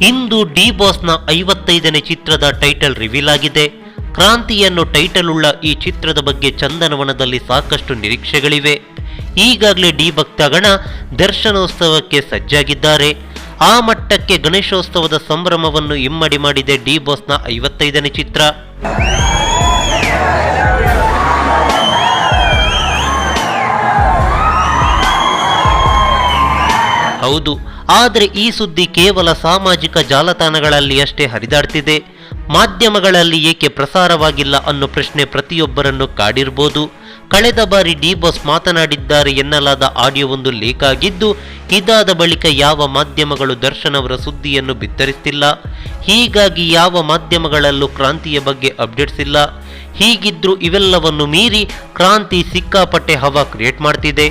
ಇಂದು D ಬಾಸ್ನ 55ನೇ ಚಿತ್ರದ title reveal ಆಗಿದೆ. ಕ್ರಾಂತಿಯನ್ನು ಟೈಟಲ್ ಉಳ್ಳ ಈ ಚಿತ್ರದ ಬಗ್ಗೆ ಚಂದನವನದಲ್ಲಿ ಸಾಕಷ್ಟು ನಿರೀಕ್ಷೆಗಳಿವೆ. ಈಗಾಗಲೇ ಡಿ ಭಕ್ತಗಣ ದರ್ಶನೋತ್ಸವಕ್ಕೆ ಸಜ್ಜಾಗಿದ್ದಾರೆ. ಆ ಮಟ್ಟಕ್ಕೆ ಗಣೇಶೋತ್ಸವದ ಸಂಭ್ರಮವನ್ನು ಇಮ್ಮಡಿ ಮಾಡಿದೆ ಡಿ ಬಾಸ್ನ 55ನೇ ಚಿತ್ರ. ಹೌದು, ಆದರೆ ಈ ಸುದ್ದಿ ಕೇವಲ ಸಾಮಾಜಿಕ ಜಾಲತಾಣಗಳಲ್ಲಿ ಅಷ್ಟೇ ಹರಿದಾಡ್ತಿದೆ. ಮಾಧ್ಯಮಗಳಲ್ಲಿ ಏಕೆ ಪ್ರಸಾರವಾಗಿಲ್ಲ ಅನ್ನೋ ಪ್ರಶ್ನೆ ಪ್ರತಿಯೊಬ್ಬರನ್ನು ಕಾಡಿರ್ಬೋದು. ಕಳೆದ ಬಾರಿ ಡಿ ಬಾಸ್ ಮಾತನಾಡಿದ್ದಾರೆ ಎನ್ನಲಾದ ಆಡಿಯೋವೊಂದು ಲೀಕ್ ಆಗಿದ್ದು, ಇದಾದ ಬಳಿಕ ಯಾವ ಮಾಧ್ಯಮಗಳು ದರ್ಶನ್ ಅವರ ಸುದ್ದಿಯನ್ನು ಬಿತ್ತರಿಸ್ತಿಲ್ಲ. ಹೀಗಾಗಿ ಯಾವ ಮಾಧ್ಯಮಗಳಲ್ಲೂ ಕ್ರಾಂತಿಯ ಬಗ್ಗೆ ಅಪ್ಡೇಟ್ಸ್ ಇಲ್ಲ. ಹೀಗಿದ್ರೂ ಇವೆಲ್ಲವನ್ನು ಮೀರಿ ಕ್ರಾಂತಿ ಸಿಕ್ಕಾಪಟ್ಟೆ ಹವಾ ಕ್ರಿಯೇಟ್ ಮಾಡ್ತಿದೆ.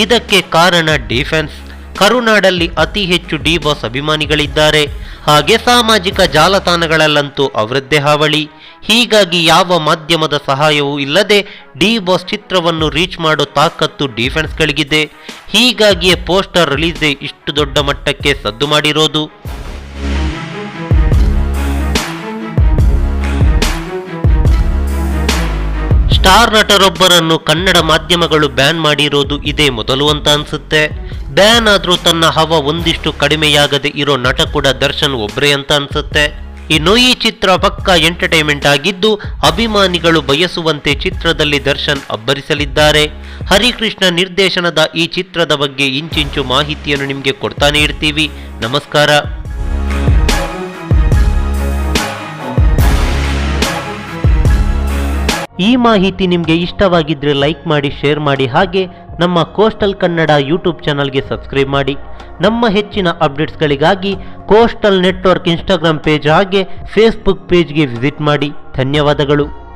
ಇದಕ್ಕೆ ಕಾರಣ ಡಿ ಫ್ಯಾನ್ಸ್. ಕರುನಾಡಲ್ಲಿ ಅತಿ ಹೆಚ್ಚು ಡಿ ಬಾಸ್ ಅಭಿಮಾನಿಗಳಿದ್ದಾರೆ. ಹಾಗೆ ಸಾಮಾಜಿಕ ಜಾಲತಾಣಗಳಲ್ಲಂತೂ ಅವರದ್ದೇ ಹಾವಳಿ. ಹೀಗಾಗಿ ಯಾವ ಮಾಧ್ಯಮದ ಸಹಾಯವೂ ಇಲ್ಲದೆ ಡಿ ಬಾಸ್ ಚಿತ್ರವನ್ನು ರೀಚ್ ಮಾಡೋ ತಾಕತ್ತು ಡಿ ಫ್ಯಾನ್ಸ್ಗಳಿಗಿದೆ. ಹೀಗಾಗಿಯೇ ಪೋಸ್ಟರ್ ರಿಲೀಸೇ ಇಷ್ಟು ದೊಡ್ಡ ಮಟ್ಟಕ್ಕೆ ಸದ್ದು ಮಾಡಿರೋದು. ಸ್ಟಾರ್ ನಟರೊಬ್ಬರನ್ನು ಕನ್ನಡ ಮಾಧ್ಯಮಗಳು ಬ್ಯಾನ್ ಮಾಡಿರೋದು ಇದೇ ಮೊದಲು ಅಂತ ಅನ್ಸುತ್ತೆ. ಬ್ಯಾನ್ ಆದ್ರೂ ತನ್ನ ಹವಾ ಒಂದಿಷ್ಟು ಕಡಿಮೆಯಾಗದೆ ಇರೋ ನಟ ಕೂಡ ದರ್ಶನ್ ಒಬ್ರೇ ಅಂತ ಅನ್ಸುತ್ತೆ. ಇನ್ನು ಈ ಚಿತ್ರ ಪಕ್ಕಾ ಎಂಟರ್ಟೈನ್ಮೆಂಟ್ ಆಗಿದ್ದು, ಅಭಿಮಾನಿಗಳು ಬಯಸುವಂತೆ ಚಿತ್ರದಲ್ಲಿ ದರ್ಶನ್ ಅಬ್ಬರಿಸಲಿದ್ದಾರೆ. ಹರಿಕೃಷ್ಣ ನಿರ್ದೇಶನದ ಈ ಚಿತ್ರದ ಬಗ್ಗೆ ಇಂಚಿಂಚು ಮಾಹಿತಿಯನ್ನು ನಿಮಗೆ ಕೊಡ್ತಾನೆ ಇರ್ತೀವಿ. ನಮಸ್ಕಾರ. ಈ ಮಾಹಿತಿ ನಿಮಗೆ ಇಷ್ಟವಾಗಿದ್ರೆ ಲೈಕ್ ಮಾಡಿ, ಶೇರ್ ಮಾಡಿ, ಹಾಗೆ ನಮ್ಮ ಕೋಸ್ಟಲ್ ಕನ್ನಡ ಯೂಟ್ಯೂಬ್ ಚಾನಲ್ಗೆ ಸಬ್ಸ್ಕ್ರೈಬ್ ಮಾಡಿ. ನಮ್ಮ ಹೆಚ್ಚಿನ ಅಪ್ಡೇಟ್ಸ್ಗಳಿಗಾಗಿ ಕೋಸ್ಟಲ್ ನೆಟ್ವರ್ಕ್ ಇನ್ಸ್ಟಾಗ್ರಾಮ್ ಪೇಜ್ ಹಾಗೆ ಫೇಸ್ಬುಕ್ ಪೇಜ್ಗೆ ವಿಸಿಟ್ ಮಾಡಿ. ಧನ್ಯವಾದಗಳು.